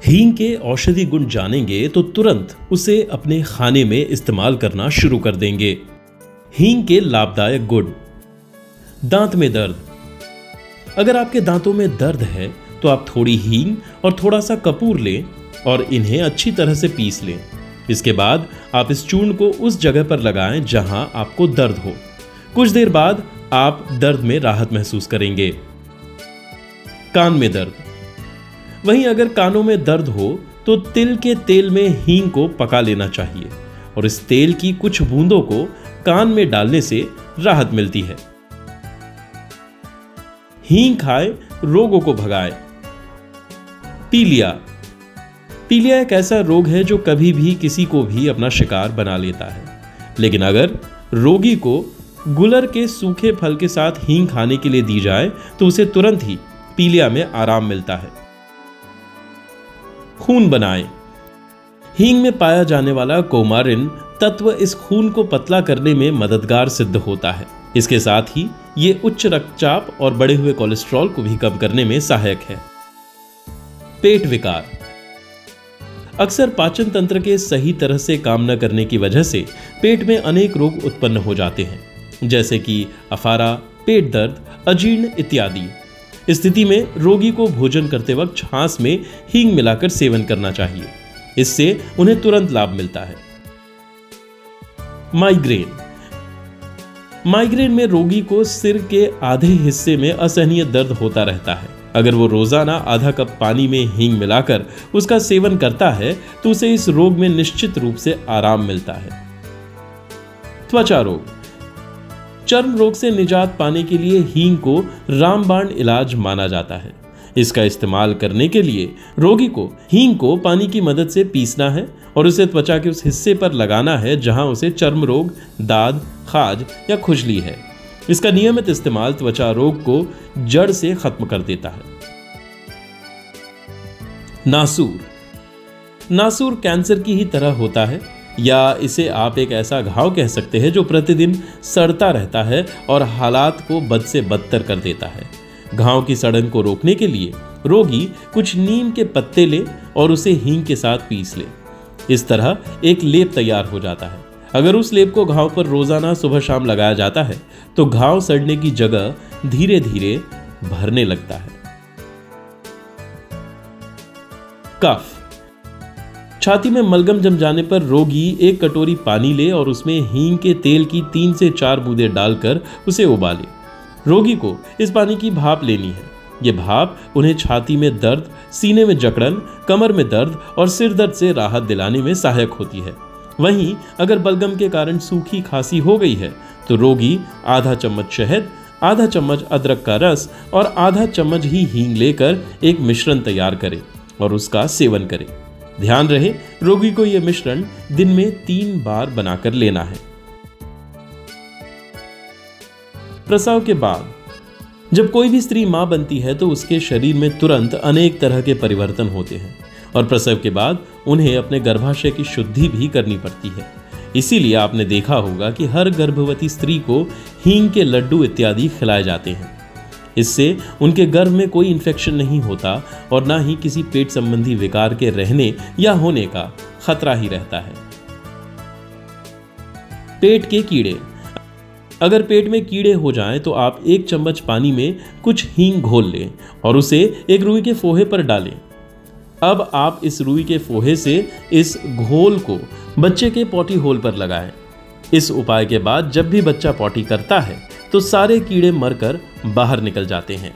हींग के औषधि गुण जानेंगे तो तुरंत उसे अपने खाने में इस्तेमाल करना शुरू कर देंगे। हींग के लाभदायक गुण। दांत में दर्द। अगर आपके दांतों में दर्द है तो आप थोड़ी हींग और थोड़ा सा कपूर लें और इन्हें अच्छी तरह से पीस लें। इसके बाद आप इस चूर्ण को उस जगह पर लगाएं जहां आपको दर्द हो। कुछ देर बाद आप दर्द में राहत महसूस करेंगे। कान में दर्द। वहीं अगर कानों में दर्द हो तो तिल के तेल में हींग को पका लेना चाहिए और इस तेल की कुछ बूंदों को कान में डालने से राहत मिलती है। हींग खाए, रोगों को भगाए। पीलिया। पीलिया एक ऐसा रोग है जो कभी भी किसी को भी अपना शिकार बना लेता है, लेकिन अगर रोगी को गुलर के सूखे फल के साथ हींग खाने के लिए दी जाए तो उसे तुरंत ही पीलिया में आराम मिलता है। खून बनाए। हींग में पाया जाने वाला कोमारिन तत्व इस खून को पतला करने में मददगार सिद्ध होता है। इसके साथ ही ये उच्च रक्तचाप और बढ़े हुए कोलेस्ट्रॉल को भी कम करने में सहायक है। पेट विकार। अक्सर पाचन तंत्र के सही तरह से काम न करने की वजह से पेट में अनेक रोग उत्पन्न हो जाते हैं, जैसे कि अफारा, पेट दर्द, अजीर्ण इत्यादि। स्थिति में रोगी को भोजन करते वक्त छाछ में हींग मिलाकर सेवन करना चाहिए। इससे उन्हें तुरंत लाभ मिलता है। माइग्रेन। माइग्रेन में रोगी को सिर के आधे हिस्से में असहनीय दर्द होता रहता है। अगर वो रोजाना आधा कप पानी में हींग मिलाकर उसका सेवन करता है तो उसे इस रोग में निश्चित रूप से आराम मिलता है। त्वचा रोग। चर्म रोग से निजात पाने के लिए हींग को रामबाण इलाज माना जाता है। इसका इस्तेमाल करने के लिए रोगी को हींग को पानी की मदद से पीसना है और उसे त्वचा के उस हिस्से पर लगाना है जहां उसे चर्म रोग, दाद, खाज या खुजली है। इसका नियमित इस्तेमाल त्वचा रोग को जड़ से खत्म कर देता है। नासूर। नासूर कैंसर की ही तरह होता है, या इसे आप एक ऐसा घाव कह सकते हैं जो प्रतिदिन सड़ता रहता है और हालात को बद से बदतर कर देता है। घाव की सड़न को रोकने के लिए रोगी कुछ नीम के पत्ते ले और उसे हींग के साथ पीस ले। इस तरह एक लेप तैयार हो जाता है। अगर उस लेप को घाव पर रोजाना सुबह शाम लगाया जाता है तो घाव सड़ने की जगह धीरे धीरे भरने लगता है। कफ। छाती में मलगम जम जाने पर रोगी एक कटोरी पानी ले और उसमें हींग के तेल की 3 से 4 बूंदें डालकर उसे उबाले। रोगी को इस पानी की भाप लेनी है। यह भाप उन्हें छाती में दर्द, सीने में जकड़न, कमर में दर्द और सिर दर्द से राहत दिलाने में सहायक होती है। वहीं अगर बलगम के कारण सूखी खांसी हो गई है तो रोगी आधा चम्मच शहद, आधा चम्मच अदरक का रस और आधा चम्मच ही हींग लेकर एक मिश्रण तैयार करे और उसका सेवन करे। ध्यान रहे, रोगी को यह मिश्रण दिन में 3 बार बनाकर लेना है। प्रसव के बाद। जब कोई भी स्त्री मां बनती है तो उसके शरीर में तुरंत अनेक तरह के परिवर्तन होते हैं और प्रसव के बाद उन्हें अपने गर्भाशय की शुद्धि भी करनी पड़ती है। इसीलिए आपने देखा होगा कि हर गर्भवती स्त्री को हींग के लड्डू इत्यादि खिलाए जाते हैं। इससे उनके गर्भ में कोई इन्फेक्शन नहीं होता और ना ही किसी पेट संबंधी विकार के रहने या होने का खतरा ही रहता है। पेट के कीड़े। अगर पेट में कीड़े हो जाएं तो आप 1 चम्मच पानी में कुछ हींग घोल लें और उसे एक रुई के फोहे पर डालें। अब आप इस रुई के फोहे से इस घोल को बच्चे के पॉटी होल पर लगाएं। इस उपाय के बाद जब भी बच्चा पॉटी करता है तो सारे कीड़े मरकर बाहर निकल जाते हैं।